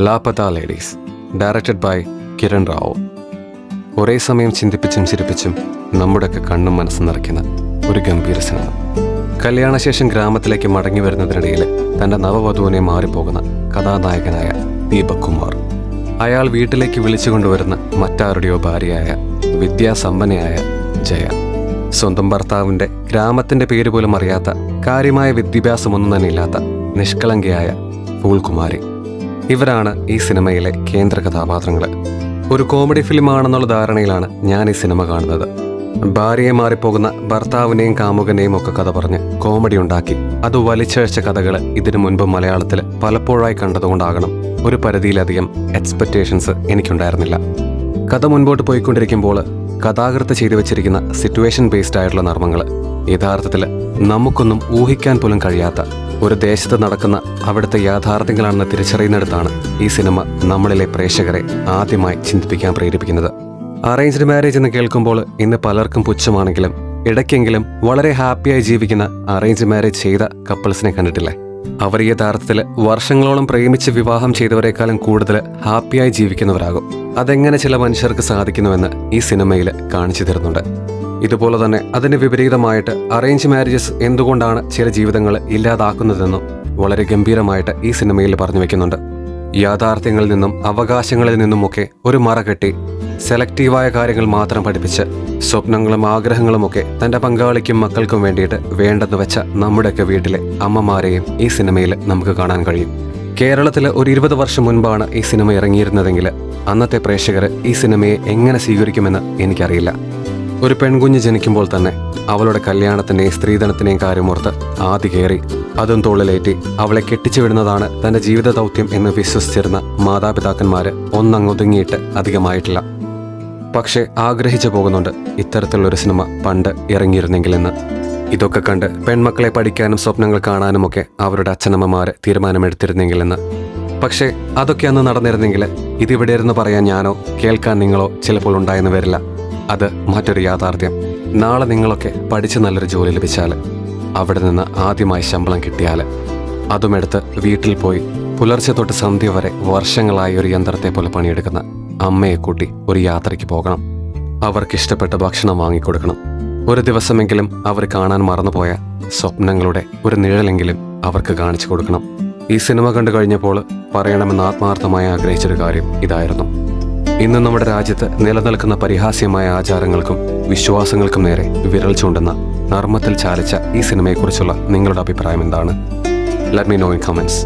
Laapataa ladies, directed by Kiran Rao. ഒരേ സമയം ചിന്തിപ്പിച്ചും ചിരിപ്പിച്ചും നമ്മുടെയൊക്കെ കണ്ണും മനസ്സും നിറയ്ക്കുന്ന ഒരു ഗംഭീര സിനിമ. കല്യാണശേഷം ഗ്രാമത്തിലേക്ക് മടങ്ങി വരുന്നതിനിടയിൽ തൻ്റെ നവവധുവിനെ മാറിപ്പോകുന്ന കഥാനായകനായ ദീപക് കുമാർ. അയാൾ വീട്ടിലേക്ക് വിളിച്ചുകൊണ്ടുവരുന്ന മറ്റാരുടെയോ ഭാര്യയായ വിദ്യാസമ്പന്നയായ ജയ. സ്വന്തം ഭർത്താവിൻ്റെ ഗ്രാമത്തിൻ്റെ പേര് പോലും അറിയാത്ത, കാര്യമായ വിദ്യാഭ്യാസമൊന്നും തന്നെ ഇല്ലാത്ത നിഷ്കളങ്കയായ ഫൂൾകുമാരി. ഇവരാണ് ഈ സിനിമയിലെ കേന്ദ്ര കഥാപാത്രങ്ങൾ. ഒരു കോമഡി ഫിലിമാണെന്നുള്ള ധാരണയിലാണ് ഞാൻ ഈ സിനിമ കാണുന്നത്. ഭാര്യയെ മാറിപ്പോകുന്ന ഭർത്താവിനെയും കാമുകനെയും ഒക്കെ കഥ പറഞ്ഞ് കോമഡി ഉണ്ടാക്കി അത് വലിച്ചഴച്ച കഥകൾ ഇതിനു മുൻപ് മലയാളത്തിൽ പലപ്പോഴായി കണ്ടതുകൊണ്ടാകണം ഒരു പരിധിയിലധികം എക്സ്പെക്റ്റേഷൻസ് എനിക്കുണ്ടായിരുന്നില്ല. കഥ മുൻപോട്ട് പോയിക്കൊണ്ടിരിക്കുമ്പോൾ കഥാകൃത്ത് ചെയ്തു വെച്ചിരിക്കുന്ന സിറ്റുവേഷൻ ബേസ്ഡ് ആയിട്ടുള്ള നർമ്മങ്ങൾ യഥാർത്ഥത്തിൽ നമുക്കൊന്നും ഊഹിക്കാൻ പോലും കഴിയാത്ത ഒരു ദേശത്ത് നടക്കുന്ന അവിടുത്തെ യാഥാർത്ഥ്യങ്ങളാണെന്ന് തിരിച്ചറിയുന്നിടത്താണ് ഈ സിനിമ നമ്മളിലെ പ്രേക്ഷകരെ ആദ്യമായി ചിന്തിപ്പിക്കാൻ പ്രേരിപ്പിക്കുന്നത്. അറേഞ്ച്ഡ് മാരേജ് എന്ന് കേൾക്കുമ്പോൾ ഇന്ന് പലർക്കും പുച്ഛമാണെങ്കിലും ഇടയ്ക്കെങ്കിലും വളരെ ഹാപ്പിയായി ജീവിക്കുന്ന അറേഞ്ച്ഡ് മാരേജ് ചെയ്ത കപ്പിൾസിനെ കണ്ടിട്ടില്ലേ? അവർ യഥാർത്ഥത്തിൽ വർഷങ്ങളോളം പ്രേമിച്ച് വിവാഹം ചെയ്തവരെക്കാളും കൂടുതൽ ഹാപ്പിയായി ജീവിക്കുന്നവരാകും. അതെങ്ങനെ ചില മനുഷ്യർക്ക് സാധിക്കുന്നുവെന്ന് ഈ സിനിമയിൽ കാണിച്ചു തരുന്നുണ്ട്. ഇതുപോലെ തന്നെ അതിന് വിപരീതമായിട്ട് അറേഞ്ച് മാരേജസ് എന്തുകൊണ്ടാണ് ചില ജീവിതങ്ങൾ ഇല്ലാതാക്കുന്നതെന്നും വളരെ ഗംഭീരമായിട്ട് ഈ സിനിമയിൽ പറഞ്ഞു വെക്കുന്നുണ്ട്. യാഥാർത്ഥ്യങ്ങളിൽ നിന്നും അവകാശങ്ങളിൽ നിന്നുമൊക്കെ ഒരു മറ കെട്ടി സെലക്റ്റീവായ കാര്യങ്ങൾ മാത്രം പഠിപ്പിച്ച് സ്വപ്നങ്ങളും ആഗ്രഹങ്ങളുമൊക്കെ തൻ്റെ പങ്കാളിക്കും മക്കൾക്കും വേണ്ടിയിട്ട് വേണ്ടെന്ന് വെച്ച നമ്മുടെയൊക്കെ വീട്ടിലെ അമ്മമാരെയും ഈ സിനിമയിൽ നമുക്ക് കാണാൻ കഴിയും. കേരളത്തിൽ ഒരു 20 വർഷം മുൻപാണ് ഈ സിനിമ ഇറങ്ങിയിരുന്നതെങ്കിൽ അന്നത്തെ പ്രേക്ഷകർ ഈ സിനിമയെ എങ്ങനെ സ്വീകരിക്കുമെന്ന് എനിക്കറിയില്ല. ഒരു പെൺകുഞ്ഞ് ജനിക്കുമ്പോൾ തന്നെ അവളുടെ കല്യാണത്തിൻ്റെയും സ്ത്രീധനത്തിൻ്റെയും കാര്യമോർത്ത് ആദ്യ കയറി അതും തോളിലേറ്റി അവളെ കെട്ടിച്ചു വിടുന്നതാണ് തൻ്റെ ജീവിത ദൗത്യം എന്ന് വിശ്വസിച്ചിരുന്ന മാതാപിതാക്കന്മാർ ഒന്നങ്ങൊതുങ്ങിയിട്ട് അധികമായിട്ടില്ല. പക്ഷേ ആഗ്രഹിച്ചു പോകുന്നുണ്ട് ഇത്തരത്തിലുള്ളൊരു സിനിമ പണ്ട് ഇറങ്ങിയിരുന്നെങ്കിലെന്ന്. ഇതൊക്കെ കണ്ട് പെൺമക്കളെ പഠിക്കാനും സ്വപ്നങ്ങൾ കാണാനുമൊക്കെ അവരുടെ അച്ഛനമ്മമാർ തീരുമാനമെടുത്തിരുന്നെങ്കിലെന്ന്. പക്ഷേ അതൊക്കെ അന്ന് നടന്നിരുന്നെങ്കിൽ ഇതിവിടെ ഇരുന്ന് പറയാൻ ഞാനോ കേൾക്കാൻ നിങ്ങളോ ചിലപ്പോൾ ഉണ്ടായെന്ന് വരില്ല. അത് മറ്റൊരു യാഥാർത്ഥ്യം. നാളെ നിങ്ങളൊക്കെ പഠിച്ച് നല്ലൊരു ജോലി ലഭിച്ചാൽ, അവിടെ നിന്ന് ആദ്യമായി ശമ്പളം കിട്ടിയാൽ, അതുമെടുത്ത് വീട്ടിൽ പോയി പുലർച്ചെ തൊട്ട് സന്ധ്യ വരെ വർഷങ്ങളായി ഒരു യന്ത്രത്തെ പോലെ പണിയെടുക്കുന്ന അമ്മയെ കൂട്ടി ഒരു യാത്രയ്ക്ക് പോകണം. അവർക്കിഷ്ടപ്പെട്ട ഭക്ഷണം വാങ്ങിക്കൊടുക്കണം. ഒരു ദിവസമെങ്കിലും അവർ കാണാൻ മറന്നുപോയ സ്വപ്നങ്ങളുടെ ഒരു നിഴലെങ്കിലും അവർക്ക് കാണിച്ചു കൊടുക്കണം. ഈ സിനിമ കണ്ടു കഴിഞ്ഞപ്പോൾ പറയണമെന്ന് ആത്മാർത്ഥമായി ആഗ്രഹിച്ചൊരു കാര്യം ഇതായിരുന്നു. ഇന്ന് നമ്മുടെ രാജ്യത്ത് നിലനിൽക്കുന്ന പരിഹാസ്യമായ ആചാരങ്ങൾക്കും വിശ്വാസങ്ങൾക്കും നേരെ വിരൽ ചൂണ്ടുന്ന നർമ്മത്തിൽ ചാലിച്ച ഈ സിനിമയെക്കുറിച്ചുള്ള നിങ്ങളുടെ അഭിപ്രായം എന്താണ്? Let me know in comments.